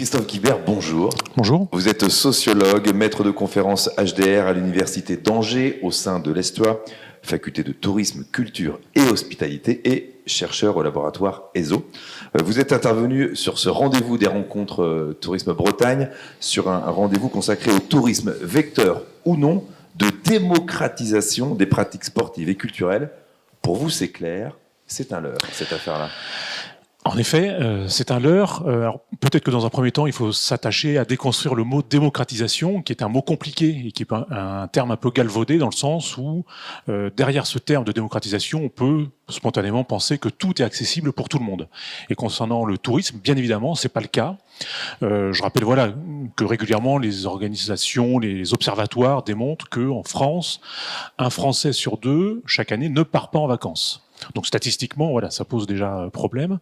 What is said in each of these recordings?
Christophe Guibert, bonjour. Bonjour. Vous êtes sociologue, maître de conférences HDR à l'Université d'Angers au sein de l'Estoie, faculté de tourisme, culture et hospitalité et chercheur au laboratoire ESO. Vous êtes intervenu sur ce rendez-vous des rencontres Tourisme Bretagne, sur un rendez-vous consacré au tourisme, vecteur ou non, de démocratisation des pratiques sportives et culturelles. Pour vous, c'est clair, c'est un leurre, cette affaire-là. En effet, c'est un leurre. Alors, peut-être que dans un premier temps, il faut s'attacher à déconstruire le mot démocratisation, qui est un mot compliqué et qui est un terme un peu galvaudé dans le sens où, derrière ce terme de démocratisation, on peut spontanément penser que tout est accessible pour tout le monde. Et concernant le tourisme, bien évidemment, c'est pas le cas. Je rappelle que régulièrement les organisations, les observatoires démontrent que en France, un Français sur deux chaque année ne part pas en vacances. Donc statistiquement, ça pose déjà problème.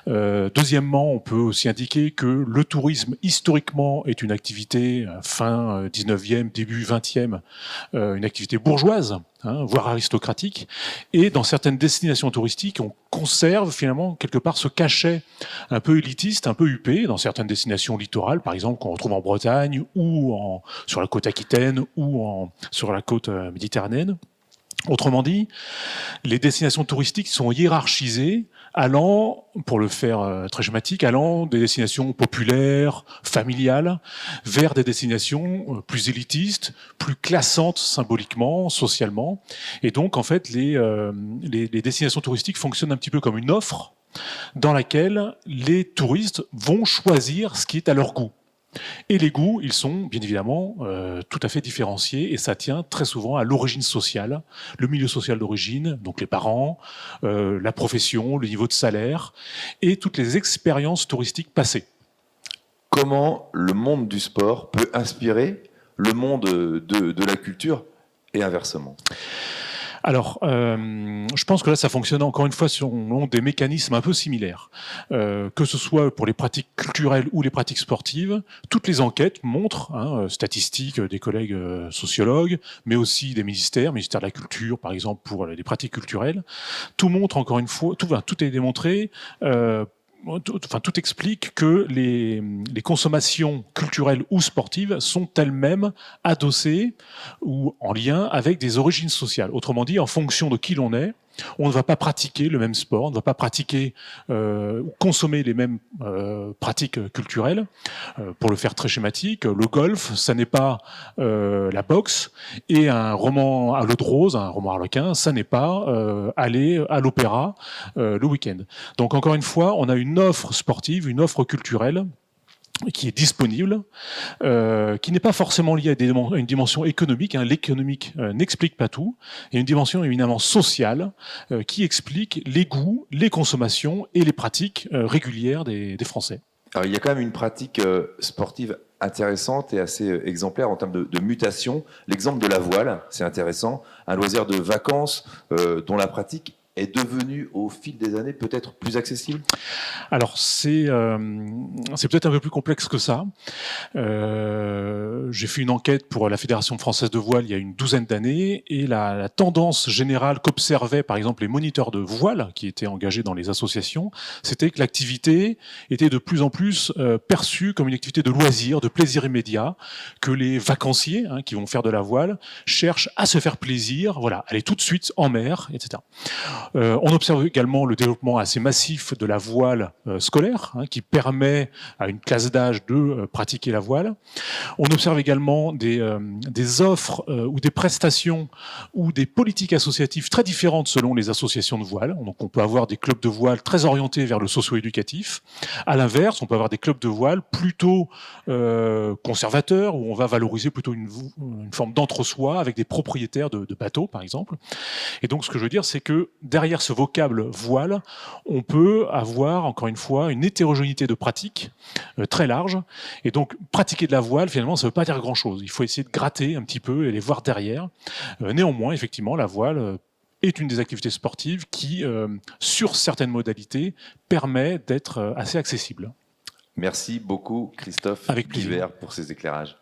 Deuxièmement, on peut aussi indiquer que le tourisme, historiquement, est une activité fin 19e, début 20e, une activité bourgeoise, voire aristocratique. Et dans certaines destinations touristiques, on conserve finalement quelque part ce cachet un peu élitiste, un peu huppé, dans certaines destinations littorales, par exemple, qu'on retrouve en Bretagne, ou sur la côte aquitaine, ou sur la côte méditerranéenne. Autrement dit, les destinations touristiques sont hiérarchisées, allant, pour le faire très schématique, allant des destinations populaires, familiales, vers des destinations plus élitistes, plus classantes symboliquement, socialement. Et donc, en fait, les destinations touristiques fonctionnent un petit peu comme une offre dans laquelle les touristes vont choisir ce qui est à leur goût. Et les goûts, ils sont bien évidemment tout à fait différenciés et ça tient très souvent à l'origine sociale, le milieu social d'origine, donc les parents, la profession, le niveau de salaire et toutes les expériences touristiques passées. Comment le monde du sport peut inspirer le monde de la culture et inversement ? Alors, je pense que là, ça fonctionne encore une fois selon des mécanismes un peu similaires. Que ce soit pour les pratiques culturelles ou les pratiques sportives, toutes les enquêtes montrent, statistiques des collègues sociologues, mais aussi des ministères de la Culture, par exemple, pour les pratiques culturelles, tout montre encore une fois, tout est démontré. Tout explique que les consommations culturelles ou sportives sont elles-mêmes adossées ou en lien avec des origines sociales. Autrement dit, en fonction de qui l'on est, on ne va pas pratiquer le même sport, on ne va pas pratiquer ou consommer les mêmes pratiques culturelles. Pour le faire très schématique, le golf, ça n'est pas la boxe, et un roman à l'eau de rose, un roman harlequin, ça n'est pas aller à l'opéra le week-end. Donc encore une fois, on a une offre sportive, une offre culturelle qui est disponible, qui n'est pas forcément liée à une dimension économique. L'économique n'explique pas tout. Il y a une dimension éminemment sociale qui explique les goûts, les consommations et les pratiques régulières des Français. Alors, il y a quand même une pratique sportive intéressante et assez exemplaire en termes de mutation. L'exemple de la voile, c'est intéressant. Un loisir de vacances dont la pratique est devenu au fil des années peut-être plus accessible ? Alors c'est peut-être un peu plus complexe que ça. J'ai fait une enquête pour la Fédération française de voile il y a une douzaine d'années et la tendance générale qu'observaient par exemple les moniteurs de voile qui étaient engagés dans les associations, c'était que l'activité était de plus en plus perçue comme une activité de loisir, de plaisir immédiat, que les vacanciers qui vont faire de la voile cherchent à se faire plaisir, aller tout de suite en mer, etc. On observe également le développement assez massif de la voile scolaire, qui permet à une classe d'âge de pratiquer la voile. On observe également des offres ou des prestations ou des politiques associatives très différentes selon les associations de voile. Donc on peut avoir des clubs de voile très orientés vers le socio-éducatif. À l'inverse, on peut avoir des clubs de voile plutôt conservateurs, où on va valoriser plutôt une forme d'entre-soi avec des propriétaires de bateaux, par exemple. Et donc ce que je veux dire, c'est que derrière ce vocable voile, on peut avoir, encore une fois, une hétérogénéité de pratiques très large. Et donc, pratiquer de la voile, finalement, ça ne veut pas dire grand-chose. Il faut essayer de gratter un petit peu et les voir derrière. Néanmoins, effectivement, la voile est une des activités sportives qui, sur certaines modalités, permet d'être assez accessible. Merci beaucoup, Christophe Avec plaisir. Guibert, pour ces éclairages.